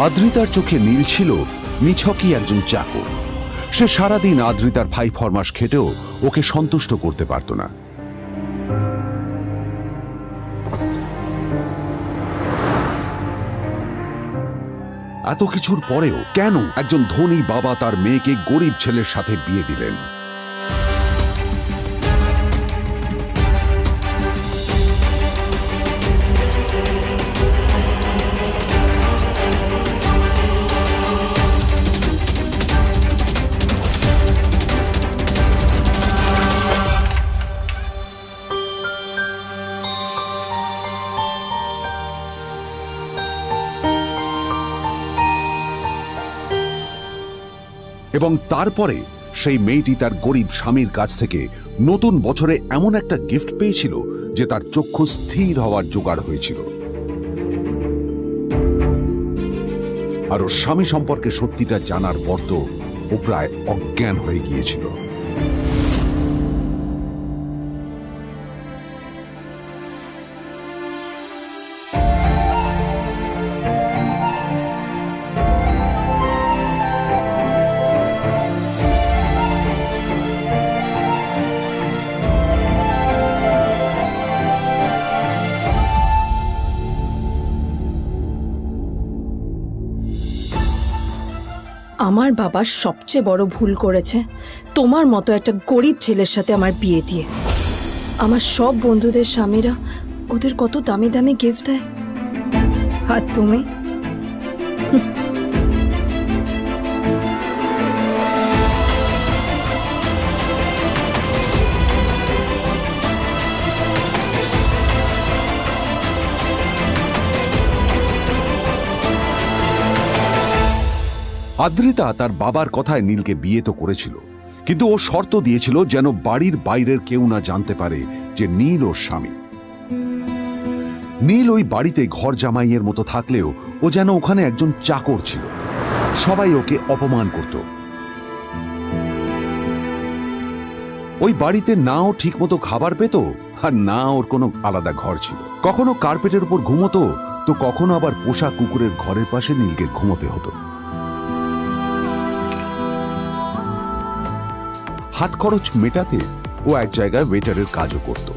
আদ্রিতার চোখে নীল ছিল নিছকই একজন চাকর। সে সারাদিন আদ্রিতার ভাই ফরমাস খেটেও ওকে সন্তুষ্ট করতে পারত না। এত কিছুর পরেও কেন একজন ধনী বাবা তার মেয়েকে গরিব ছেলের সাথে বিয়ে দিলেন? এবং তারপরে সেই মেয়েটি তার গরিব স্বামীর কাছ থেকে নতুন বছরে এমন একটা গিফট পেয়েছিল যে তার চক্ষু স্থির হওয়ার জোগাড় হয়েছিল। আর ওর স্বামী সম্পর্কে সত্যিটা জানার পর তো ও প্রায় অজ্ঞান হয়ে গিয়েছিল। আমার বাবা সবচেয়ে বড় ভুল করেছে তোমার মতো একটা গরিব ছেলের সাথে আমার বিয়ে দিয়ে। আমার সব বন্ধুদের স্বামীরা ওদের কত দামি দামি গিফট দেয়, আর তুমি আদ্রিতা তার বাবার কথায় নীলকে বিয়ে তো করেছিল, কিন্তু ও শর্ত দিয়েছিল যেন বাড়ির বাইরের কেউ না জানতে পারে যে নীল ওর স্বামী। নীল ওই বাড়িতে ঘর জামাইয়ের মতো থাকলেও ও যেন ওখানে একজন চাকর ছিল। সবাই ওকে অপমান করত। ওই বাড়িতে না ও ঠিক মতো খাবার পেত, আর না ওর কোনো আলাদা ঘর ছিল। কখনো কার্পেটের উপর ঘুমোতো, তো কখনো আবার পোষা কুকুরের ঘরের পাশে নীলকে ঘুমোতে হতো। হাত খরচ মেটাতে ও এক জায়গায় ওয়েটারের কাজও করত।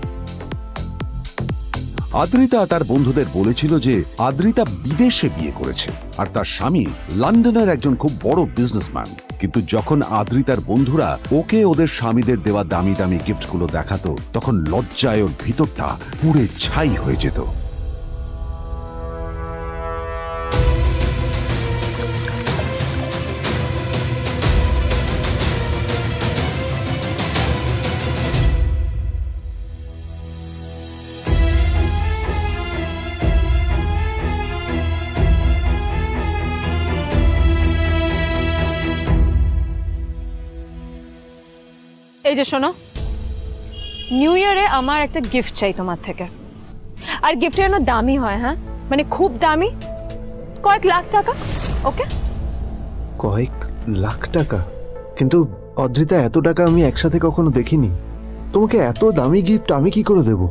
আদ্রিতা তার বন্ধুদের বলেছিল যে আদ্রিতা বিদেশে বিয়ে করেছে আর তার স্বামী লন্ডনের একজন খুব বড় বিজনেসম্যান। কিন্তু যখন আদ্রিতার বন্ধুরা ওকে ওদের স্বামীদের দেওয়া দামি দামি গিফটগুলো দেখাতো, তখন লজ্জায় ওর ভিতরটা পুড়ে ছাই হয়ে যেত। এই যে শোনো, নিউ ইয়ারে আমার একটা গিফট চাই তোমার থেকে। আর গিফট যেন দামি হয়, হ্যাঁ, মানে খুব দামি, কয়েক লাখ টাকা। ওকে? কয়েক লাখ টাকা? কিন্তু অদ্রিতা, এত টাকা আমি একসাথে কখনো দেখিনি। তোমাকে এত দামি গিফট আমি কি করে দেব?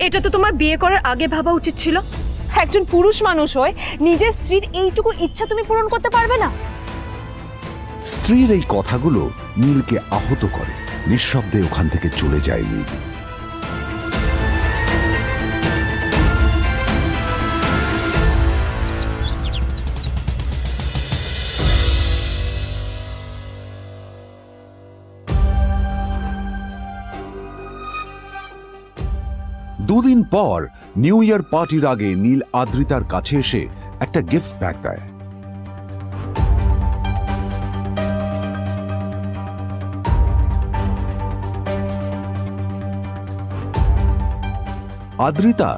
এটা তো তোমার বিয়ে করার আগে ভাবা উচিত ছিল। একজন পুরুষ মানুষ হয়ে নিজের স্ত্রীর এইটুকু ইচ্ছা তুমি পূরণ করতে পারবে না? স্ত্রীর এই কথাগুলো নীলকে আহত করে। নিঃশব্দে ওখান থেকে চলে যায় নীল। দুদিন পর নিউ ইয়ার পার্টির আগে নীল আদ্রিতার কাছে এসে একটা গিফট প্যাক দেয়। আদ্রিতা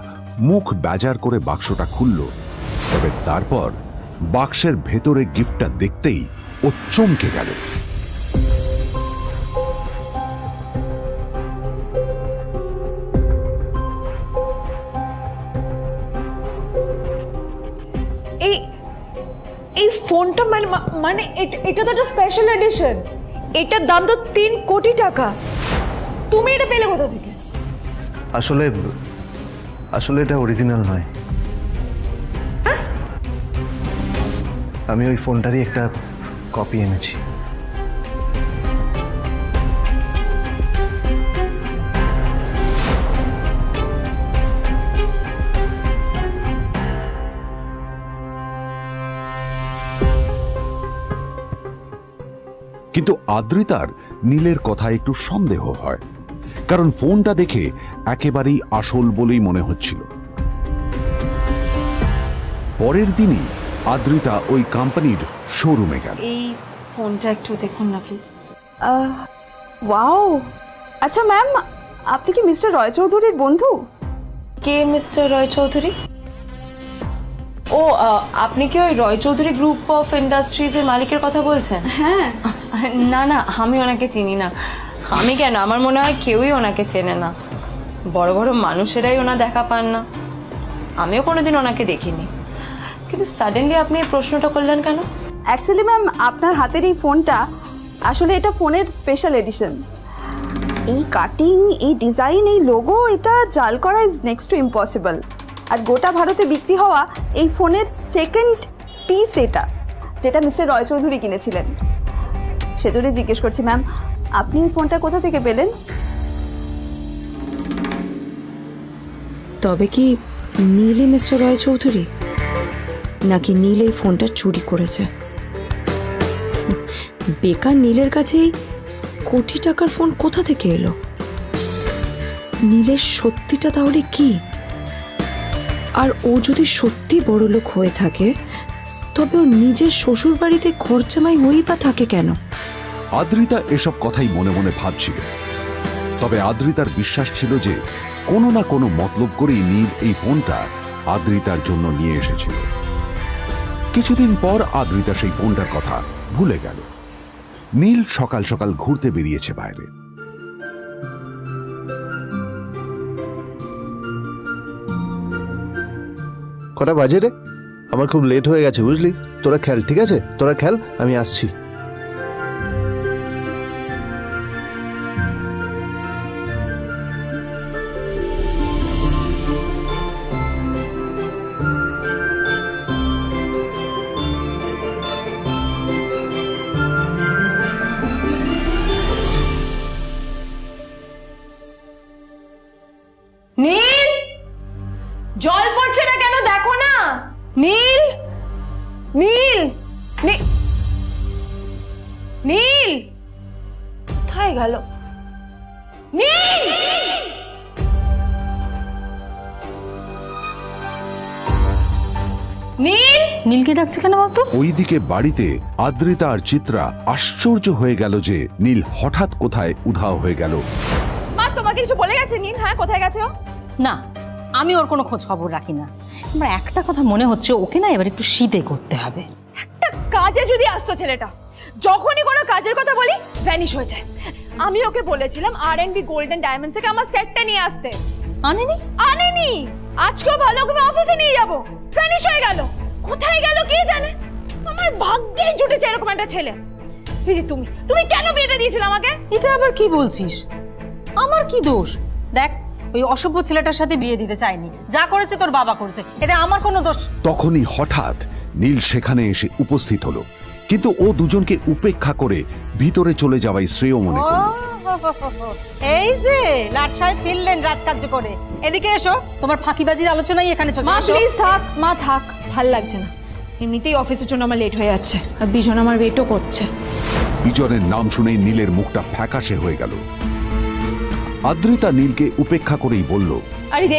মুখ বেজার করে বাক্সটা খুলল, তবে তারপর বাক্সের ভেতরে গিফটটা দেখতেই ও চমকে গেল। ফোনটা মানে এটা তো একটা স্পেশাল এডিশন, এটার দাম তো 3 কোটি টাকা। তুমি এটা পেলে কোথা থেকে? আসলে আসলে এটা অরিজিনাল নয়। আমি ওই ফোনটারই একটা কপি এনেছি। কিন্তু আদ্রিতার নীলের কথায় একটু সন্দেহ হয়, কারণ ফোনটা দেখে একেবারেই আসল বলেই মনে হচ্ছিল। পরের দিনই আদ্রিতা ওই কোম্পানির শোরুমে গেল। এই ফোনটা একটু দেখুন না প্লিজ। ওয়াও, আচ্ছা ম্যাম, আপনি কি মিস্টার রয় চৌধুরীর বন্ধু? কে মিস্টার রয় চৌধুরী? ও, আপনি কি ওই রয় চৌধুরী গ্রুপ অফ ইন্ডাস্ট্রিজের মালিকের কথা বলছেন? হ্যাঁ। না না, আমি ওনাকে চিনি না। আমি কেন, আমার মনে হয় কেউই ওনাকে চেনে না। বড় বড় মানুষেরাই ওনা দেখা পান না। আমিও কোনোদিন ওনাকে দেখিনি, কিন্তু সাডেনলি আপনি এই প্রশ্নটা করলেন কেন? অ্যাকচুয়ালি ম্যাম, আপনার হাতের এই ফোনটা আসলে এটা ফোনের স্পেশাল এডিশন। এই কাটিং, এই ডিজাইন, এই লোগো, এটা জাল করা ইজ নেক্সট টু ইম্পসিবল। আর গোটা ভারতে বিক্রি হওয়া এই ফোনের সেকেন্ড পিস এটা, যেটা মিস্টার রয় চৌধুরী কিনেছিলেন। সেজন্য জিজ্ঞেস করছি ম্যাম, আপনি এই ফোনটা কোথা থেকে পেলেন? তবে কি নীলই মিস্টার রয় চৌধুরী, নাকি নীল এই ফোনটা চুরি করেছে? বেকার নীলের কাছেই কোটি টাকার ফোন কোথা থেকে এলো? নীলের সত্যিটা তাহলে কি? আর ও যদি সত্যি বড়লোক হয়ে থাকে, তবে ও নিজের শ্বশুর বাড়িতে খরচামাই হই বা থাকে কেন? আদ্রিতা এসব কথাই মনে মনে ভাবছিল। তবে আদ্রিতার বিশ্বাস ছিল যে কোনো না কোনো মতলব করেই নীল এই ফোনটা আদ্রিতার জন্য নিয়ে এসেছিল। কিছুদিন পর আদ্রিতা সেই ফোনটার কথা ভুলে গেল। নীল সকাল সকাল ঘুরতে বেরিয়েছে বাইরে। কটা বাজে রে? আমার খুব লেট হয়ে গেছে বুঝলি। তোরা খেল, ঠিক আছে? তোরা খেল, আমি আসছি। নীল, জল পড়ছে না কেন দেখো না। নীল, নীল, নীল কোথায় গেল? নীল, নীল, নীলকে ডাকছে কেন বলতো? ওইদিকে বাড়িতে আদ্রিতা আর চিত্রা আশ্চর্য হয়ে গেল যে নীল হঠাৎ কোথায় উধাও হয়ে গেল। মা তোমাকে কিছু বলে গেছে নীল? হ্যাঁ, কোথায় গেছে ও? না, আমি ওর কোনো খোঁজ খবর রাখি না। আমার একটা কথা মনে হচ্ছে, ওকে না এবার একটু শীতে করতে হবে। একটা কাজে যদি আসতো ছেলেটা, যখনই কোনো কাজের কথা বলি ভ্যানিশ হয়ে যায়। আমি ওকে বলেছিলাম R&B গোল্ড এন্ড ডায়মন্ড থেকে আমার সেটটা নিয়ে আসতে, আনেনি। আনেনি। আজকেও ভালো করে অফিসে নিয়ে যাব, ভ্যানিশ হয়ে গেল। কোথায় গেল কে জানে। আমার ভাগ্যে জুটেছে এরকম একটা ছেলে। এই যে তুমি কেন বিয়েটা দিয়েছিলে আমাকে? এটা আবার কি বলছিস? আমার কি দোষ? দেখ, ওই অসভ্য ছেলেটার সাথে বিয়ে দিতে চাইনি। যা করেছে তোর বাবা করেছে, এটা আমার কোনো দোষ। তখনই হঠাৎ নীল সেখানে এসে উপস্থিত হলো, কিন্তু ও দুজনকে উপেক্ষা করে ভিতরে চলে যাওয়াই শ্রেয় মনে করল। এই যে লাট সাহেব ফিরলেন রাজকার্য করে। এদিকে এসো, তোমার ফাঁকিবাজির আলোচনাই এখানে চলছে। মা প্লিজ থাক, মা থাক, ভাল লাগছে না। এমনিতেই অফিসের জন্য আমার লেট হয়ে যাচ্ছে, আর বিজন আমার ওয়েটও করছে। বিজনের নাম শুনেই নীলের মুখটা ফ্যাকাশে হয়ে গেল। আদ্রিতা নীলকে উপেক্ষা করেই বলল, আরে যে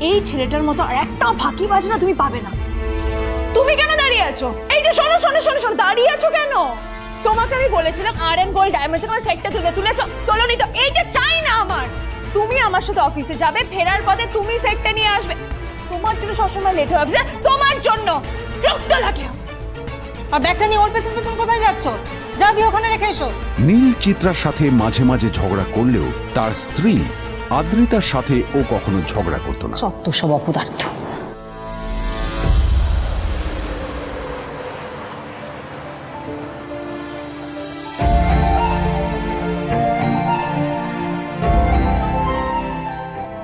এই ছেলেটার মতো আর একটা ফাঁকিবাজ না তুমি পাবে না। তুমি কেন দাঁড়িয়ে আছো? এই যে শোনো শোনো শোনো শোনো, দাঁড়িয়ে আছো কেন? তোমাকে আমি বলেছিলাম R&B গোল্ড ডায়মন্ড থেকে আমার সেটটা তুলেছো, তোলোনি তো। এইটা চাই না আমার। তুমি আমার সাথে অফিসে যাবে, ফেরার পথে তুমি সেটটা নিয়ে আসবে। তোমার জন্য সবসময় লেট হয়ে অফিসে, তোমার জন্য বিরক্ত লাগে। আর ব্যাগটা নিয়ে ওর পেছন পেছন কোথায় যাচ্ছ? যা দিয়ে ওখানে রেখে এসো। নীল চিত্রার সাথে মাঝে মাঝে ঝগড়া করলেও তার স্ত্রী আদ্রিতার সাথে ও কখনো ঝগড়া করতো না। সত্য সব অপদার্থ।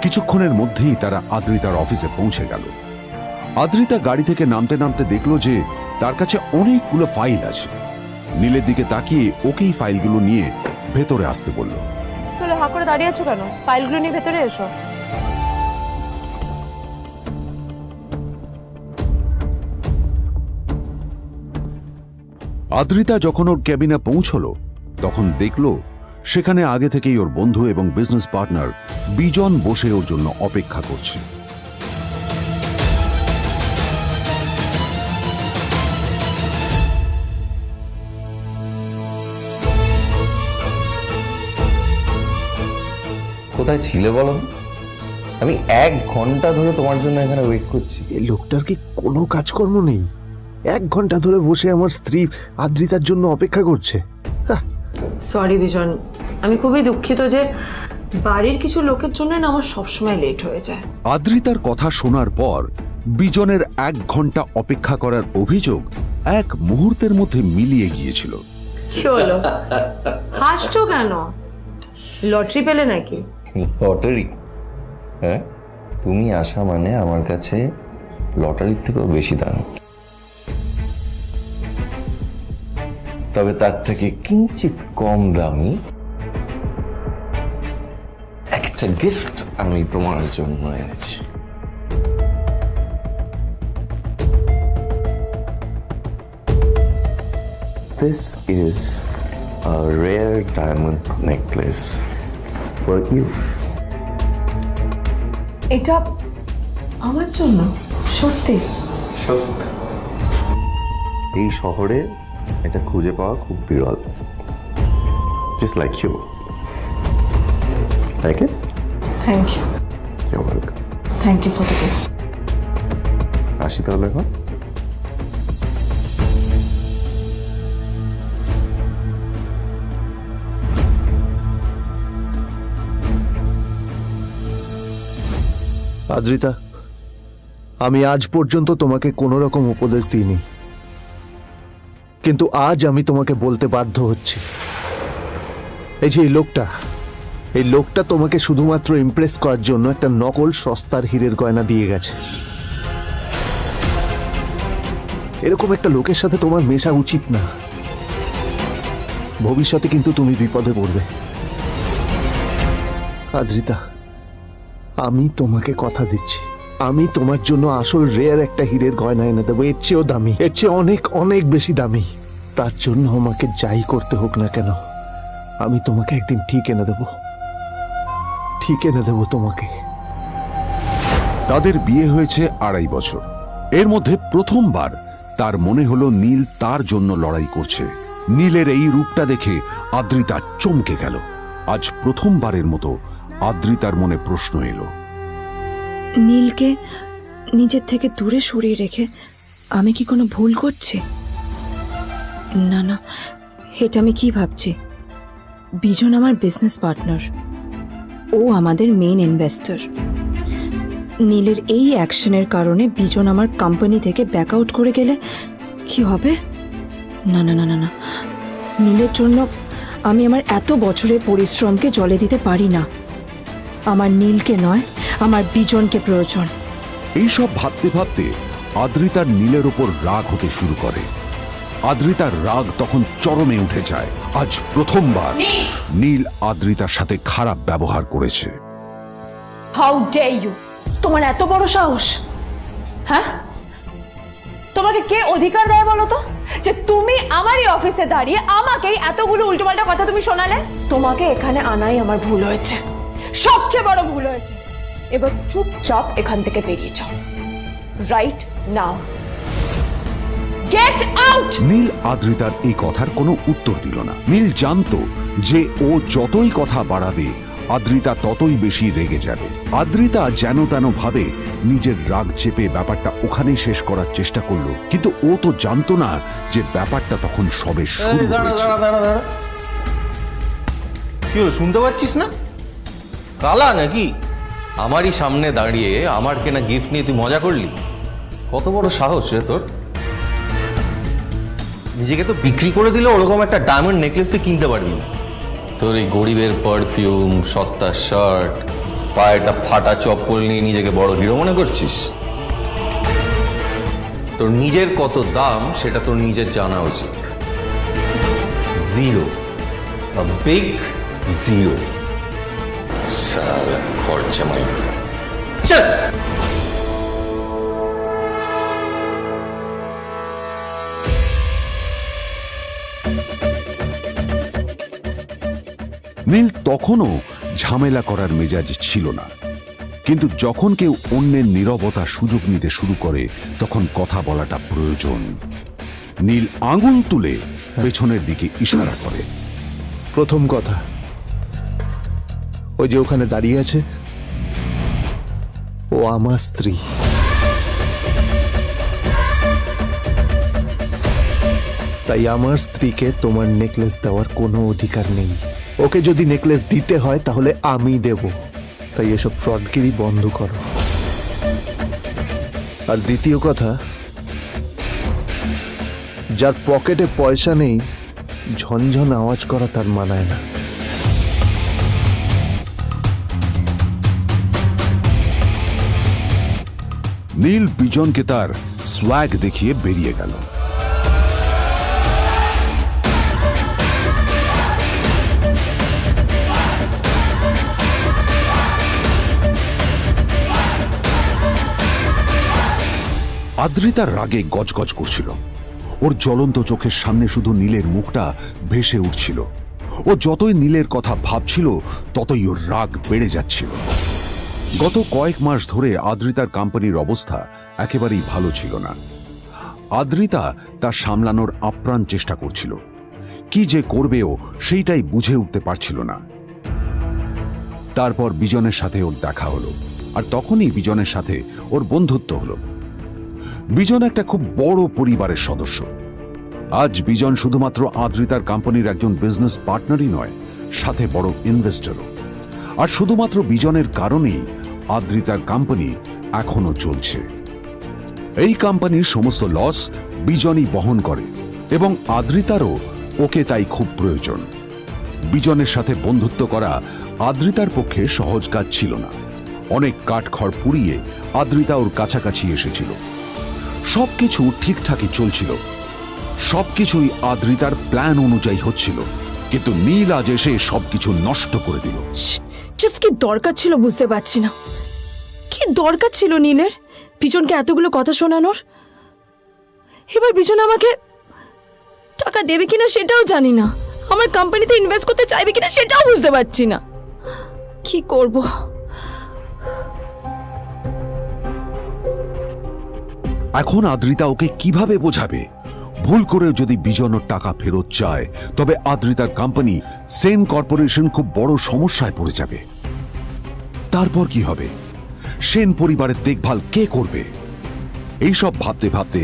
কিছুক্ষণের মধ্যেই তারা আদ্রিতার অফিসে পৌঁছে গেল। আদ্রিতা গাড়ি থেকে নামতে নামতে দেখলো যে তার কাছে অনেকগুলো ফাইল আছে। নীলের দিকে তাকিয়ে ওকেই ফাইলগুলো নিয়ে ভেতরে আসতে বলল। চলো, হা করে দাঁড়িয়ে আছো কেন? ফাইলগুলো নিয়ে ভেতরে এসো। আদ্রিতা যখন ওর ক্যাবিনে পৌঁছলো তখন দেখলো সেখানে আগে থেকেই ওর বন্ধু এবং বিজনেস পার্টনার বিজন বসে ওর জন্য অপেক্ষা করছে। কোথায় ছিলে বলো? আমি 1 ঘন্টা ধরে তোমার জন্য এখানে ওয়েট করছি। এই লোকটার কি কোনো কাজকর্ম নেই? 1 ঘন্টা ধরে বসে আমার স্ত্রী আদ্রিতার জন্য অপেক্ষা করছে। সরি বিজন, আমি খুবই দুঃখিত যে বাড়ির কিছু লোকের জন্য না আমার সবসময় লেট হয়ে যায়। আদ্রিতার কথা শোনার পর বিজনের 1 ঘন্টা অপেক্ষা করার অভিযোগ 1 মুহূর্তের মধ্যে মিলিয়ে গিয়েছিল। কি হলো, হাসছো কেন? লটারি পেলে নাকি? লটারি? হ্যাঁ, তুমি আসা মানে আমার কাছে লটারির থেকেও বেশি দাম। তবে তার থেকে কিঞ্চিত কম দামি একটা গিফট আমি তোমার জন্য এনেছি। This is a rare diamond necklace for you. এটা আমার জন্য? সত্যি? এই শহরে এটা খুঁজে পাওয়া খুব বিরল। Just like you. Like it? Thank you. You're welcome. Thank you for the gift. আসি তাহলে এখন। আদ্রিতা, আমি আজ পর্যন্ত তোমাকে কোনো রকম উপদেশ দিইনি, কিন্তু আজ আমি তোমাকে বলতে বাধ্য হচ্ছি। এই যে এই লোকটা তোমাকে শুধুমাত্র ইমপ্রেস করার জন্য একটা নকল সস্তার হীরের গয়না দিয়ে গেছে। এরকম একটা লোকের সাথে তোমার মেশা উচিত না। ভবিষ্যতে কিন্তু তুমি বিপদে পড়বে। আদ্রিতা, আমি তোমাকে কথা দিচ্ছি, আমি তোমার জন্য আসল রেয়ার একটা হীরের গয়না এনে দেবো, এর চেয়েও দামি, এর চেয়ে অনেক অনেক বেশি দামি। তার জন্য আমাকে যাই করতে হোক না কেন, আমি তোমাকে একদিন ঠিক এনে দেবো, ঠিক এনে দেবো তোমাকে। তাদের বিয়ে হয়েছে 2.5 বছর। এর মধ্যে প্রথমবার তার মনে হলো নীল তার জন্য লড়াই করছে। নীলের এই রূপটা দেখে আদ্রিতা চমকে গেল। আজ প্রথমবারের মতো আদ্রিতার মনে প্রশ্ন এলো, নীলকে নিজের থেকে দূরে সরিয়ে রেখে আমি কি কোনো ভুল করছি? না না, এটা আমি কি ভাবছি? বিজন আমার বিজনেস পার্টনার, ও আমাদের মেইন ইনভেস্টর। নীলের এই অ্যাকশনের কারণে বিজন আমার কোম্পানি থেকে ব্যাক আউট করে গেলে কি হবে? না না না না না, নীলের জন্য আমি আমার এত বছরের পরিশ্রমকে জলে দিতে পারি না। আমার নীলকে নয়, আমার বিজনকে প্রয়োজন। এইসব ভাবতে ভাবতে আদ্রিতার নীলের ওপর রাগ হতে শুরু করে। আদ্রিতার রাগ তখন চরমে উঠে যায়। আজ প্রথমবার নীল আদ্রিতার সাথে খারাপ ব্যবহার করেছে। How dare you! তোমার এত বড় সাহস! হ্যাঁ, তোমাকে কে অধিকার দেয় বলো তো যে তুমি আমারই অফিসে দাঁড়িয়ে আমাকেই এতগুলো উল্টোপাল্টা কথা তুমি শোনালে? তোমাকে এখানে আনাই আমার ভুল হয়েছে, সবচেয়ে বড় ভুল হয়েছে। এবার চুপচাপ এখান থেকে বেরিয়ে যাও, right now. Get out! Neel আদ্রিতার এই কথার কোনো উত্তর দিল না। নীল জানতো যে ও যতই কথা বাড়াবে আদ্রিতা ততই বেশি রেগে যাবে। আদ্রিতা যেন তেন ভাবে নিজের রাগ চেপে ব্যাপারটা ওখানেই শেষ করার চেষ্টা করলো, কিন্তু ও তো জানতো না যে ব্যাপারটা তখন সবে শুরু হয়েছে। কি হলো, শুনতে পাচ্ছিস না? কালা নাকি? আমারই সামনে দাঁড়িয়ে আমার কেনা গিফট নিয়ে তুই মজা করলি? কত বড় সাহস রে তোর! নিজেকে তো বিক্রি করে দিলে ওরকম একটা ডায়মন্ড নেকলেস তুই কিনতে পারবি না। তোর এই গরিবের পারফিউম, সস্তা শার্ট, পায়ে একটা ফাটা চপ্পল নিয়ে নিজেকে বড় হিরো মনে করছিস? তোর নিজের কত দাম সেটা তোর নিজের জানা উচিত। Zero, big zero. সালা খরচা মাই চল। নীল তখনও ঝামেলা করার মেজাজ ছিল না, কিন্তু যখন কেউ অন্যের নীরবতা সুযোগ নিতে শুরু করে তখন কথা বলাটা প্রয়োজন। নীল আঙুল তুলে পেছনের দিকে ইশারা করে। প্রথম কথা, ওই যে ওখানে দাঁড়িয়ে আছে, ও আমার স্ত্রী। তাই আমার স্ত্রীকে তোমার নেকলেস দেওয়ার কোনো অধিকার নেই। ওকে যদি নেকলেস দিতে হয় তাহলে আমি দেব। তাই এসব ফ্রডগিরি বন্ধ করো। আর দ্বিতীয় কথা, যার পকেটে পয়সা নেই ঝনঝন আওয়াজ করা তার মানায় না। নীল বিজনকে তার সোয়াগ দেখিয়ে বেরিয়ে গেল। আদ্রিতার রাগে গজগজ করছিল। ওর জ্বলন্ত চোখের সামনে শুধু নীলের মুখটা ভেসে উঠছিল। ও যতই নীলের কথা ভাবছিল ততই ওর রাগ বেড়ে যাচ্ছিল। গত কয়েক মাস ধরে আদ্রিতার কোম্পানির অবস্থা একেবারেই ভালো ছিল না। আদ্রিতা তা সামলানোর আপ্রাণ চেষ্টা করছিল। কি যে করবেও সেইটাই বুঝে উঠতে পারছিল না। তারপর বিজনের সাথে ওর দেখা হলো, আর তখনই বিজনের সাথে ওর বন্ধুত্ব হলো। বিজন একটা খুব বড় পরিবারের সদস্য। আজ বিজন শুধুমাত্র আদ্রিতার কোম্পানির একজন বিজনেস পার্টনারই নয়, সাথে বড় ইনভেস্টরও। আর শুধুমাত্র বিজনের কারণেই আদ্রিতার কোম্পানি এখনো চলছে। এই কোম্পানির সমস্ত লস বিজনই বহন করে এবং আদ্রিতারও ওকে তাই খুব প্রয়োজন। বিজনের সাথে বন্ধুত্ব করা আদ্রিতার পক্ষে সহজ কাজ ছিল না। অনেক কাঠখড় পুড়িয়ে আদ্রিতা ওর কাছাকাছি এসেছিল। সবকিছু ঠিকঠাকই চলছিল, সবকিছুই আদ্রিতার প্ল্যান অনুযায়ী হচ্ছিল, কিন্তু নীল আজ এসে সবকিছু নষ্ট করে দিল। জাস্ট কি দরকার ছিল বুঝতে পারছি না। কি দরকার ছিল নীলের বিজনকে এতগুলো কথা শোনানোর? এবার বিজন আমাকে টাকা দেবে কিনা সেটাও জানি না, আমার কোম্পানিতে ইনভেস্ট করতে চাইবে কিনা সেটাও বুঝতে পারছি না। কি করব? এখন আদ্রিতা ওকে কিভাবে বোঝাবে? ভুল করে যদি বিজন ওর টাকা ফেরত চায় তবে আদ্রিতার কোম্পানি সেন কর্পোরেশন খুব বড় সমস্যায় পড়ে যাবে। তারপর কি হবে? সেন পরিবারের দেখভাল কে করবে? এইসব ভাবতে ভাবতে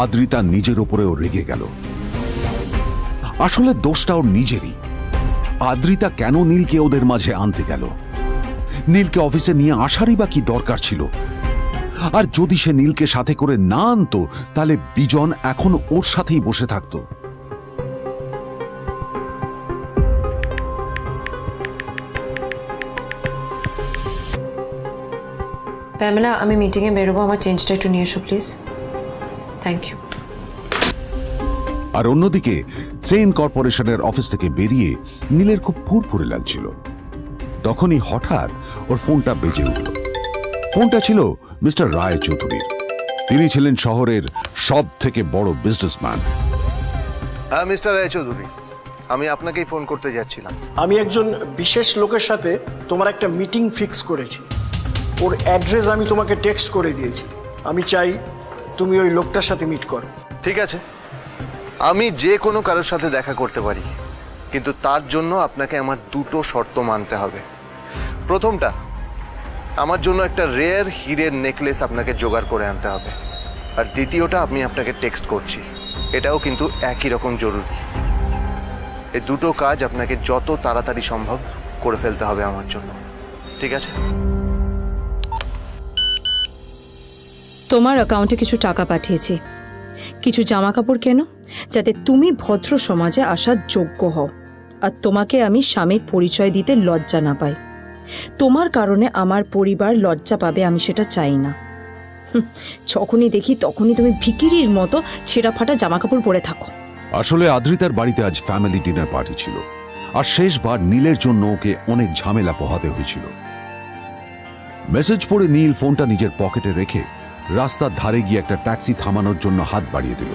আদ্রিতা নিজের উপরেও রেগে গেল। আসলে দোষটা ওর নিজেরই। আদ্রিতা কেন নীলকে ওদের মাঝে আনতে গেল? নীলকে অফিসে নিয়ে আসারই বা কি দরকার ছিল? আর যদি সে নীলকে সাথে করে না আনতো তাহলে বিজন এখন ওর সাথেই বসে থাকতো। প্যামেলা, আমি মিটিংয়ে বেরোবো, আমার চেঞ্জটা একটু নিয়ে এসো প্লিজ। Thank you. আর অন্যদিকে সেন কর্পোরেশনের অফিস থেকে বেরিয়ে নীলের খুব ফুরফুরে লাগছিল। তখনই হঠাৎ ওর ফোনটা বেজে উঠল। ফোনটা ছিল মিস্টার রায় চৌধুরীর। তিনি ছিলেন শহরের সব থেকে বড় বিজনেসম্যান। হ্যাঁ মিস্টার রায়চৌধুরী, আমি আপনাকেই ফোন করতে যাচ্ছিলাম। আমি একজন বিশেষ লোকের সাথে তোমার একটা মিটিং ফিক্স করেছি। ওর অ্যাড্রেস আমি তোমাকে টেক্সট করে দিয়েছি। আমি চাই তুমি ওই লোকটার সাথে মিট করো। ঠিক আছে, আমি যে কোনো কারোর সাথে দেখা করতে পারি, কিন্তু তার জন্য আপনাকে আমার দুটো শর্ত মানতে হবে। প্রথমটা, আমার জন্য একটা রেয়ার হীরের নেকলেস আপনাকে জোগাড় করে আনতে হবে। আর দ্বিতীয়টা, আমি আপনাকে টেক্সট করছি, এটাও কিন্তু একই রকম জরুরি। এই দুটো কাজ আপনাকে যত তাড়াতাড়ি সম্ভব করে ফেলতে হবে আমার জন্য, ঠিক আছে? তোমার অ্যাকাউন্টে কিছু টাকা পাঠিয়েছি। কিছু জামা কাপড় কেনো, যাতে তুমি ভদ্র সমাজে আসার যোগ্য হও আর তোমাকে আমি স্বামীর পরিচয় দিতে লজ্জা না পাই। তোমার কারণে আমার পরিবার লজ্জা পাবে, আমি সেটা চাই না। যখনই দেখি তখনই তুমি ভিকিরির মতো ছেঁড়া ফাটা জামা কাপড় পরে থাকো। আসলে আদ্রিতার বাড়িতে আজ ফ্যামিলি ডিনার পার্টি ছিল, আর শেষবার নীলের জন্য ওকে অনেক ঝামেলা পোহাতে হয়েছিল। মেসেজ পড়ে নীল ফোনটা নিজের পকেটে রেখে রাস্তার ধারে গিয়ে একটা ট্যাক্সি থামানোর জন্য হাত বাড়িয়ে দিল।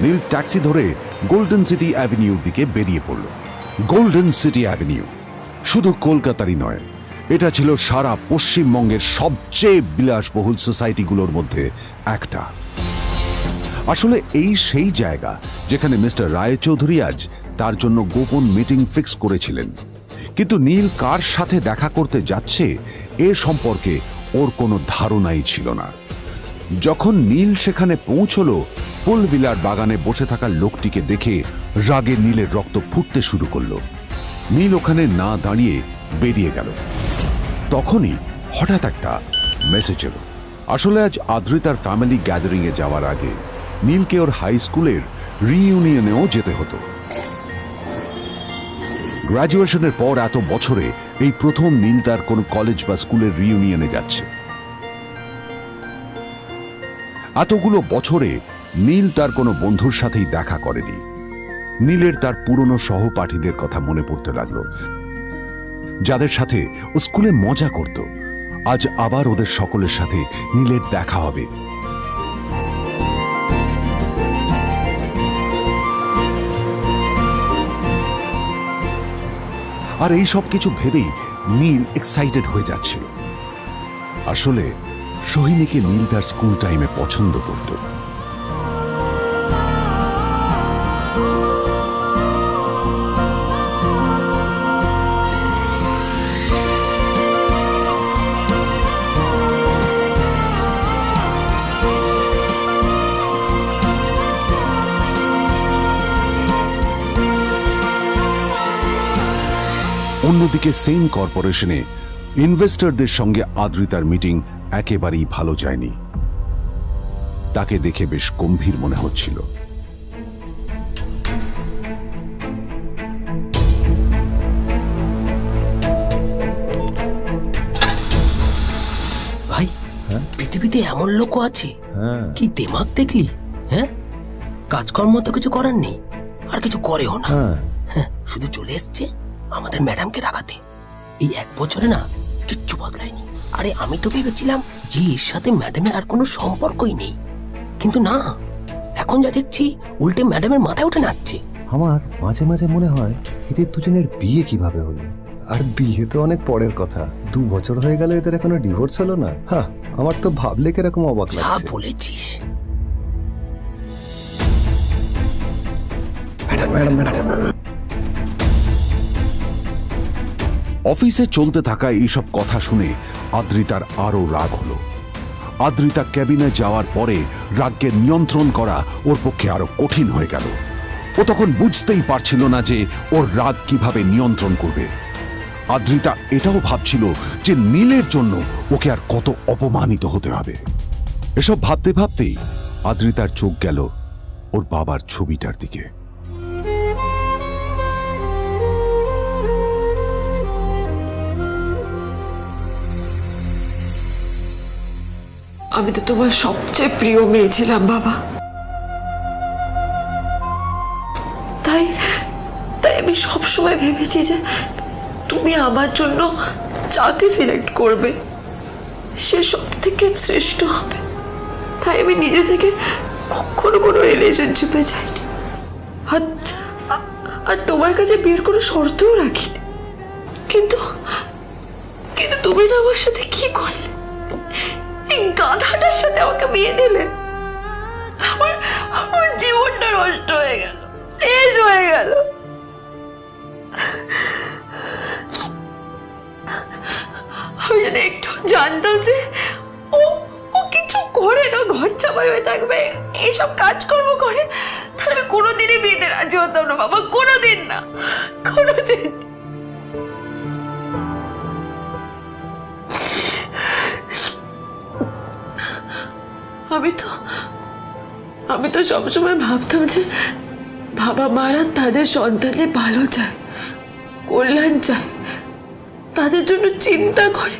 নীল ট্যাক্সি ধরে গোল্ডেন সিটি অ্যাভিনিউর দিকে বেরিয়ে পড়ল। গোল্ডেন সিটি অ্যাভিনিউ শুধু কলকাতারই নয়, এটা ছিল সারা পশ্চিমবঙ্গের সবচেয়ে বিলাসবহুল সোসাইটিগুলোর মধ্যে একটা। আসলে এই সেই জায়গা যেখানে মিস্টার রায়চৌধুরী আজ তার জন্য গোপন মিটিং ফিক্স করেছিলেন। কিন্তু নীল কার সাথে দেখা করতে যাচ্ছে এ সম্পর্কে ওর কোনো ধারণাই ছিল না। যখন নীল সেখানে পৌঁছল, পুলভিলার বাগানে বসে থাকা লোকটিকে দেখে রাগে নীলের রক্ত ফুটতে শুরু করলো। নীল ওখানে না দাঁড়িয়ে বেরিয়ে গেল। তখনই হঠাৎ একটা মেসেজ এলো। আসলে আজ আদ্রিতার ফ্যামিলি গ্যাদারিং এ যাওয়ার আগে নীলকে ওর হাই স্কুলের রিইউনিয়নেও যেতে হতো। গ্র্যাজুয়েশনের পর এত বছরে এই প্রথম নীল তার কোনো কলেজ বা স্কুলের রিইউনিয়নে যাচ্ছে। এতগুলো বছরে নীল তার কোনো বন্ধুর সাথেই দেখা করেনি। নীলের তার পুরনো সহপাঠীদের কথা মনে পড়তে লাগলো, যাদের সাথে ও স্কুলে মজা করত। আজ আবার ওদের সকলের সাথে নীলের দেখা হবে। আর এই সব কিছু ভেবেই নীল এক্সাইটেড হয়ে যাচ্ছিল। আসলে সোহিনীকে নীল তার স্কুল টাইমে পছন্দ করত। অন্যদিকে সেম কর্পোরেশনে ইনভেস্টরদের সঙ্গে আদ্রিতার মিটিং একেবারেই ভালো যায়নি। তাকে দেখে বেশ গম্ভীর মনে হচ্ছিল। ভাই, পৃথিবীতে এমন লোকও আছে, কি দিমাগ দেখলি? হ্যাঁ, কাজকর্ম তো কিছু করার নেই, আর কিছু করেও না। হ্যাঁ, শুধু চলে এসছে আমাদের ম্যাডামকে রাখাতে। এই 1 বছরে না কিচ্ছু বদলায়নি। আরে আমি তো ভেবেছিলাম যে এর সাথে ম্যাডামের আর কোনো সম্পর্কই নেই, কিন্তু না, এখন যা দেখছি উল্টে ম্যাডামের মাথায় উঠে নাচছে। আমার মাঝে মাঝে মনে হয় এদের দুজনের বিয়ে কিভাবে হলো। আর বিয়ে তো অনেক পরের কথা, 2 বছর হয়ে গেল এদের এখনো ডিভোর্স হলো না। হ্যাঁ, আমার তো ভাবলে কিরকম অবাক লাগছে। যা বলেছিস। অফিসে চলতে থাকা এইসব কথা শুনে আদ্রিতার আরো রাগ হলো। আদ্রিতা ক্যাবিনে যাওয়ার পরে রাগকে নিয়ন্ত্রণ করা ওর পক্ষে আরো কঠিন হয়ে গেল। ও তখন বুঝতেই পারছিল না যে ওর রাগ কিভাবে নিয়ন্ত্রণ করবে। আদ্রিতা এটাও ভাবছিল যে নীলের জন্য ওকে আর কত অপমানিত হতে হবে। এসব ভাবতে ভাবতেই আদ্রিতার চোখ গেল ওর বাবার ছবিটার দিকে। আমি তো তোমার সবচেয়ে প্রিয় মেয়ে ছিলাম বাবা, তাই আমি সবসময় ভেবেছি যে তুমি আমার জন্য যাকে সিলেক্ট করবে সে সব থেকে শ্রেষ্ঠ হবে। তাই আমি নিজে থেকে কখনো কোনো রিলেশনশিপে যাইনি, আর তোমার কাছে বিয়ের কোনো শর্তও রাখিনি। কিন্তু তুমি না আমার সাথে কি করলে? এই গাধাটার সাথে আমাকে বিয়ে দিলে। আমার জীবনটা নষ্ট হয়ে গেল, শেষ হয়ে গেল। আমি যদি একটু জানতাম যে ও কিছু করে না, ঘর চাপাই হয়ে থাকবে, এইসব কাজকর্ম করে, তাহলে আমি কোনোদিনই বিয়েতে রাজি হতাম না বাবা, কোনোদিন না, কোনোদিন। আমি তো সবসময় ভাবতাম যে বাবা মারা তাদের সন্তানের ভালো চায়, কল্যাণ চায়, তাদের জন্য চিন্তা করে,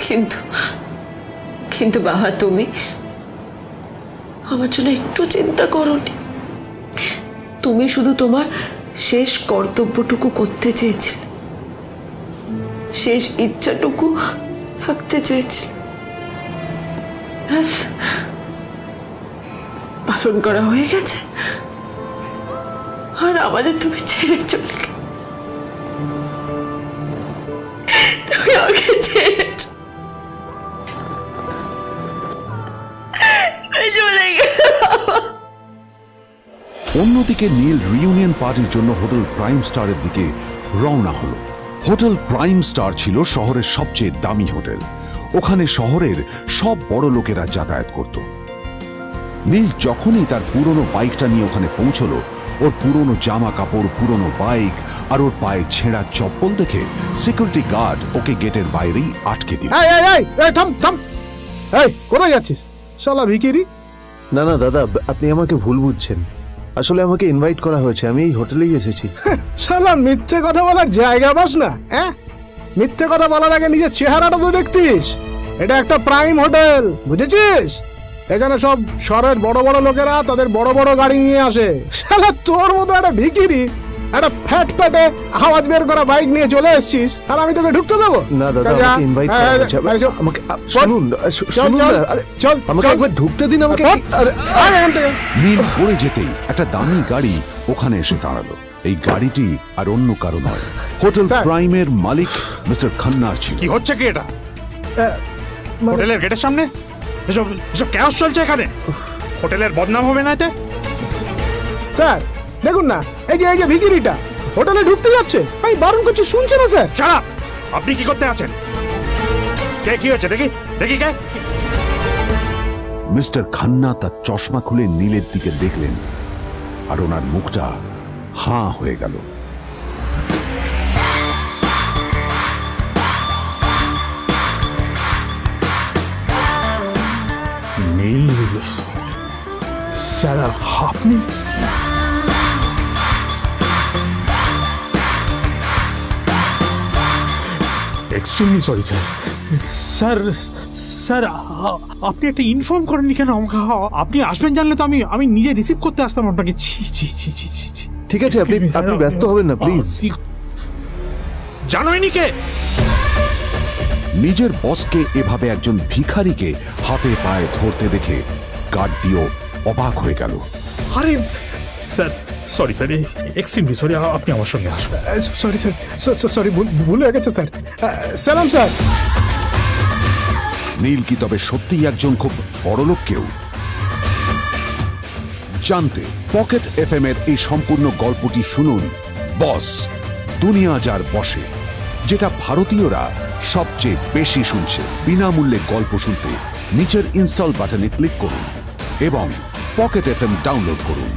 কিন্তু কিন্তু বাবা তুমি আমার জন্য একটু চিন্তা করোনি। তুমি শুধু তোমার শেষ কর্তব্যটুকু করতে চেয়েছিলে, শেষ ইচ্ছাটুকু রাখতে চেয়েছিলে, ব্যাস পালন করা হয়ে গেছে। আর আমাদের তুমি ছেড়ে চলে গেলে, তুমি আমাকে ছেড়ে চলে গেলে। অন্যদিকে নীল রিইউনিয়ন পার্টির জন্য হোটেল প্রাইম স্টারের দিকে রওনা হলো। হোটেল প্রাইম স্টার ছিল শহরের সবচেয়ে দামি হোটেল। ওখানে শহরের সব বড় লোকেরা যাতায়াত করত। নীল যখনই তার পুরনো বাইকটা নিয়ে ওখানে পৌঁছলো, ওর পুরনো জামা কাপড়, পুরনো বাইক আর ওর পায়ে ছেঁড়া চপ্পল দেখে সিকিউরিটি গার্ড ওকে গেটের বাইরেই আটকে দিল। কোথায় যাচ্ছিস শালা ভিকিরি? না না দাদা, আপনি আমাকে ভুল বুঝছেন। আসলে আমাকে ইনভাইট করা হয়েছে, আমি এই হোটেলেই এসেছি। শালা মিথ্যে কথা বলার জায়গা পাস না? হ্যাঁ, মিথ্যে কথা বলার আগে নিজের চেহারাটা তো দেখতিস। এটা একটা প্রাইম হোটেল, বুঝেছিস? এখানে সব শহরের বড় বড় লোকেরা তাদের বড় বড় গাড়ি নিয়ে আসে। শালা তোর মতো একটা ভিকিরি একটা ফ্যাট প্যাটে আওয়াজ বের করা বাইক নিয়ে চলে এসেছিস, আর আমি তোকে ঢুকতে দেবো না দাদা? আমাকে ইনভাইট করা হয়েছে, আমাকে শুনুন শুনুন, আরে চল আমাকে একবার ঢুকতে দিন আমাকে। নীল পড়ে যেতেই একটা দামি গাড়ি ওখানে এসে দাঁড়ালো। এই গাড়িটি আর অন্য কারো নয়, হোটেল প্রাইমের মালিক মিস্টার খান্নার ছিল। কি হচ্ছে কি এটা? হোটেলের গেটের সামনে এসব এসব ক্যাশ চলছে এখানে। হোটেলের বদনাম হবে না এতে? স্যার দেখুন না, এই যে ভিকিরিটা হোটেলে ঢুকতে যাচ্ছে, আমি বারণ করছি, শুনছে না স্যার? Shut up! আপনি কি করতে আছেন? কে কি হচ্ছে দেখি দেখি কে? মিস্টার খান্না তার চশমা খুলে নীলের দিকে দেখলেন, আর ওনার মুখটা হাঁ হয়ে গেল। নীল স্যার, আপনি? Extremely sorry sir. Sir sir, আপনি একটা ইনফর্ম করেননি কেন আমাকে? আপনি আসবেন জানলে তো আমি নিজে রিসিভ করতে আসতাম আপনাকে। ঠিক আছে, আপনি ব্যস্ত হবেন না প্লিজ। জানোইনি কে? নিজের বসকে এভাবে একজন ভিখারিকে হাতে পায়ে ধরতে দেখে গার্ডটিও অবাক হয়ে গেল। আরে sir, sorry sir, extremely sorry, আপনি আমার সঙ্গে আসুন। সরি স্যার, সরি, ভুল হয়ে গেছে স্যার। সালাম স্যার। নীল কি তবে সত্যিই একজন খুব বড়লোক কেউ? জানতে পকেট এফএম এর এই সম্পূর্ণ গল্পটি শুনুন বস, দুনিয়া যার বসে, যেটা ভারতীয়রা সবচেয়ে বেশি শুনছে। বিনামূল্যে গল্প শুনতে নিচের ইনস্টল বাটনে ক্লিক করুন এবং পকেট এফএম ডাউনলোড করুন।